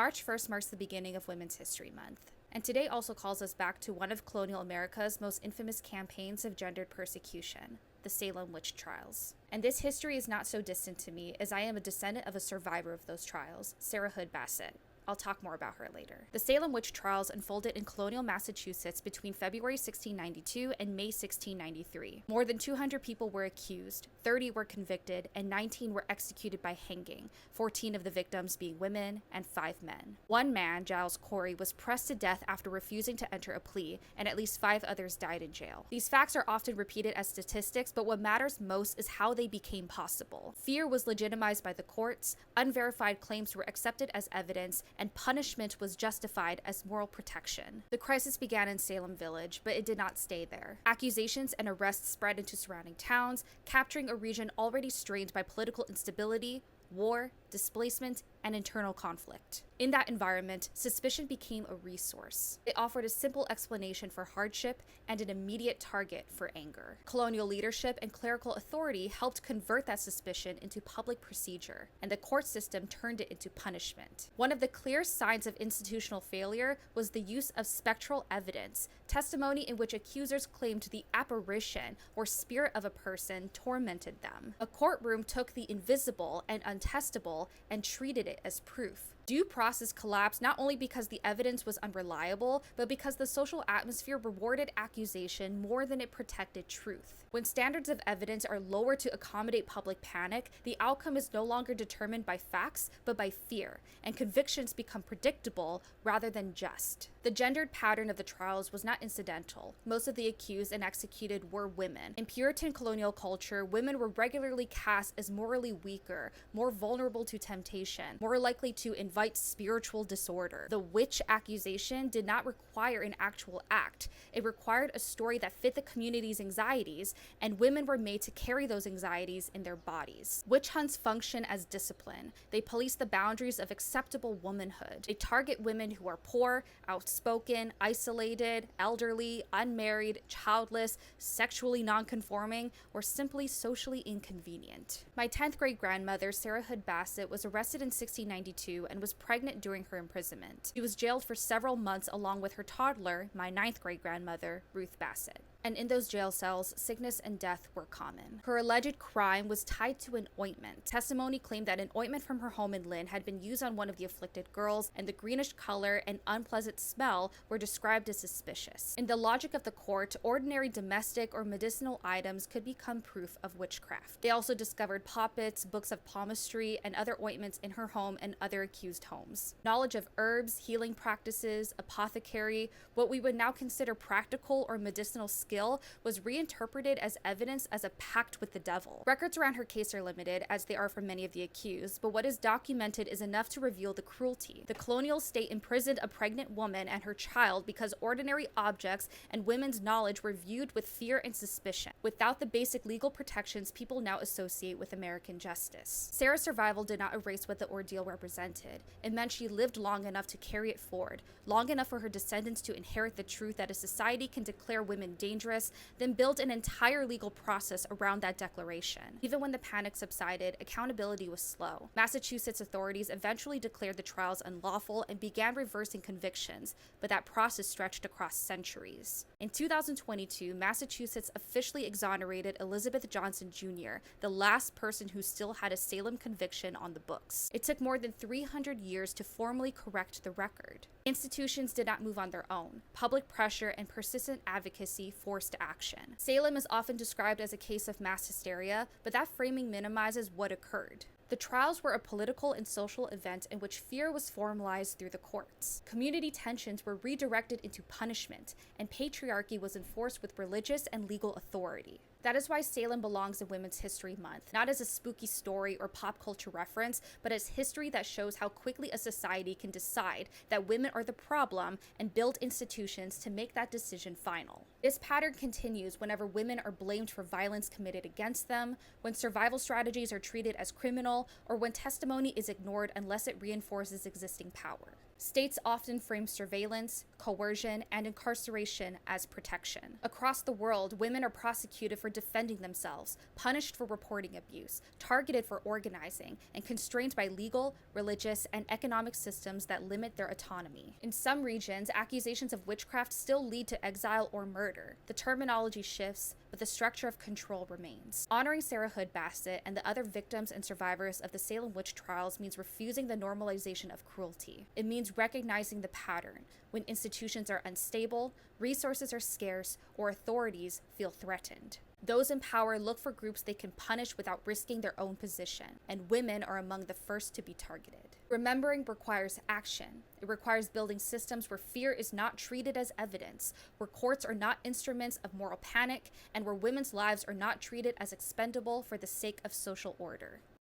March 1st marks the beginning of Women's History Month, and today also calls us back to one of colonial America's most infamous campaigns of gendered persecution, the Salem witch trials. And this history is not so distant to me, as I am a descendant of a survivor of those trials, Sarah Hood Bassett. I'll talk more about her later. The Salem witch trials unfolded in colonial Massachusetts between February 1692 and May 1693. More than 200 people were accused, 30 were convicted, and 19 were executed by hanging, 14 of the victims being women and 5 men. One man, Giles Corey, was pressed to death after refusing to enter a plea, and at least 5 others died in jail. These facts are often repeated as statistics, but what matters most is how they became possible. Fear was legitimized by the courts, unverified claims were accepted as evidence, and punishment was justified as moral protection. The crisis began in Salem Village, but it did not stay there. Accusations and arrests spread into surrounding towns, capturing a region already strained by political instability, war, displacement, and internal conflict. In that environment, suspicion became a resource. It offered a simple explanation for hardship and an immediate target for anger. Colonial leadership and clerical authority helped convert that suspicion into public procedure, and the court system turned it into punishment. One of the clear signs of institutional failure was the use of spectral evidence, testimony in which accusers claimed the apparition or spirit of a person tormented them. A courtroom took the invisible and untestable and treated it as proof. Due process collapsed not only because the evidence was unreliable, but because the social atmosphere rewarded accusation more than it protected truth. When standards of evidence are lowered to accommodate public panic, the outcome is no longer determined by facts, but by fear, and convictions become predictable rather than just. The gendered pattern of the trials was not incidental. Most of the accused and executed were women. In Puritan colonial culture, women were regularly cast as morally weaker, more vulnerable to temptation, more likely to invite spiritual disorder. The witch accusation did not require an actual act. It required a story that fit the community's anxieties, and women were made to carry those anxieties in their bodies. Witch hunts function as discipline. They police the boundaries of acceptable womanhood. They target women who are poor, outspoken, isolated, elderly, unmarried, childless, sexually nonconforming, or simply socially inconvenient. My 10th grade grandmother, Sarah Hood Bassett, was arrested in 1692 and was pregnant during her imprisonment. She was jailed for several months along with her toddler, my 9th grade grandmother, Ruth Bassett. And in those jail cells, sickness and death were common. Her alleged crime was tied to an ointment. Testimony claimed that an ointment from her home in Lynn had been used on one of the afflicted girls, and the greenish color and unpleasant smell were described as suspicious. In the logic of the court, ordinary domestic or medicinal items could become proof of witchcraft. They also discovered poppets, books of palmistry, and other ointments in her home and other accused homes. Knowledge of herbs, healing practices, apothecary, what we would now consider practical or medicinal skill, was reinterpreted as evidence as a pact with the devil. Records around her case are limited, as they are for many of the accused, but what is documented is enough to reveal the cruelty. The colonial state imprisoned a pregnant woman and her child because ordinary objects and women's knowledge were viewed with fear and suspicion, without the basic legal protections people now associate with American justice. Sarah's survival did not erase what the ordeal represented. It meant she lived long enough to carry it forward, long enough for her descendants to inherit the truth that a society can declare women dangerous, then build an entire legal process around that declaration. Even when the panic subsided, accountability was slow. Massachusetts authorities eventually declared the trials unlawful and began reversing convictions, but that process stretched across centuries. In 2022, Massachusetts officially exonerated Elizabeth Johnson Jr., the last person who still had a Salem conviction on the books. It took more than 300 years to formally correct the record. Institutions did not move on their own. Public pressure and persistent advocacy forced action. Salem is often described as a case of mass hysteria, but that framing minimizes what occurred. The trials were a political and social event in which fear was formalized through the courts. Community tensions were redirected into punishment, and patriarchy was enforced with religious and legal authority. That is why Salem belongs in Women's History Month, not as a spooky story or pop culture reference, but as history that shows how quickly a society can decide that women are the problem and build institutions to make that decision final. This pattern continues whenever women are blamed for violence committed against them, when survival strategies are treated as criminal, or when testimony is ignored unless it reinforces existing power. States often frame surveillance, coercion, and incarceration as protection. Across the world, women are prosecuted for for defending themselves, punished for reporting abuse, targeted for organizing, and constrained by legal, religious, and economic systems that limit their autonomy. In some regions, accusations of witchcraft still lead to exile or murder. The terminology shifts, but the structure of control remains. Honoring Sarah Hood Bassett and the other victims and survivors of the Salem witch trials means refusing the normalization of cruelty. It means recognizing the pattern. When institutions are unstable, resources are scarce, or authorities feel threatened. Those in power look for groups they can punish without risking their own position, and women are among the first to be targeted. Remembering requires action. It requires building systems where fear is not treated as evidence, where courts are not instruments of moral panic, and where women's lives are not treated as expendable for the sake of social order.